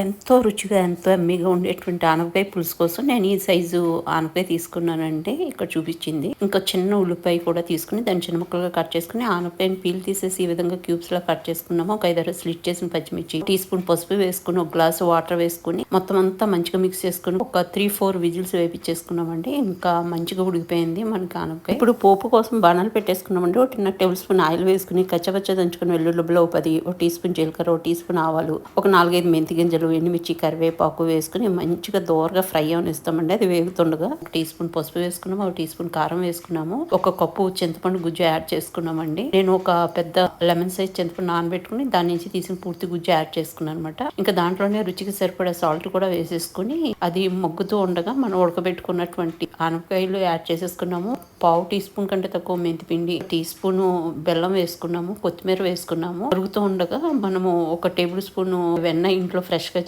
ఎంతో రుచిగా, ఎంతో యమ్మీగా ఉండేటువంటి ఆనపకాయ పులుసు కోసం నేను ఈ సైజు ఆనపకాయ తీసుకున్నానండి. ఇక్కడ చూపించింది. ఇంకా చిన్న ఉల్లిపాయ కూడా తీసుకుని దాన్ని చిన్న ముక్కలుగా కట్ చేసుకుని ఆనపకాయని పీల్ తీసేసి ఈ విధంగా క్యూబ్స్ లా కట్ చేసుకున్నాము. ఒక 5-6 స్లిట్ చేసిన పచ్చిమిర్చి, టీ స్పూన్ పసుపు వేసుకుని, ఒక గ్లాసు వాటర్ వేసుకుని మొత్తం అంతా మంచిగా మిక్స్ చేసుకుని ఒక 3-4 విజిల్స్ వేపించేసుకున్నామండి. ఇంకా మంచిగా ఉడికిపోయింది మనకి ఆనపకాయ. ఇప్పుడు పోపు కోసం బాణాలు పెట్టేసుకున్నామండి. ఒక 2 టేబుల్ స్పూన్ ఆయిల్ వేసుకుని కచ్చపచ్చ దంచుకుని వెల్లుల్లిలో 10, ఒక టీ స్పూన్ జీలకర్ర, ఒక టీ స్పూన్ ఆవాలు, ఒక 4-5 మెంతి గింజలు, ఎండుమిర్చి, కరివేపాకు వేసుకుని మంచిగా దోరగా ఫ్రై అవనిస్తామండి. అది వేగుతుండగా ఒక టీ స్పూన్ పసుపు వేసుకున్నాము, ఒక టీ స్పూన్ కారం వేసుకున్నాము, ఒక కప్పు చింతపండు గుజ్జు యాడ్ చేసుకున్నామండి. నేను ఒక పెద్ద లెమన్ సైజ్ చింతపండు నానబెట్టుకుని దాని నుంచి తీసిన పూర్తి గుజ్జు యాడ్ చేసుకున్నాను అనమాట. ఇంకా దాంట్లోనే రుచికి సరిపడా సాల్ట్ కూడా వేసేసుకుని అది మగ్గుతూ ఉండగా మనం ఉడకబెట్టుకున్నటువంటి ఆనపకాయలు యాడ్ చేసేసుకున్నాము. పావు టీ స్పూన్ కంటే తక్కువ మెంతిపిండి, టీ స్పూన్ బెల్లం వేసుకున్నాము, కొత్తిమీర వేసుకున్నాము. మరుగుతూ ఉండగా మనము ఒక టేబుల్ స్పూన్ వెన్న ఇంట్లో ఫ్రెష్ గా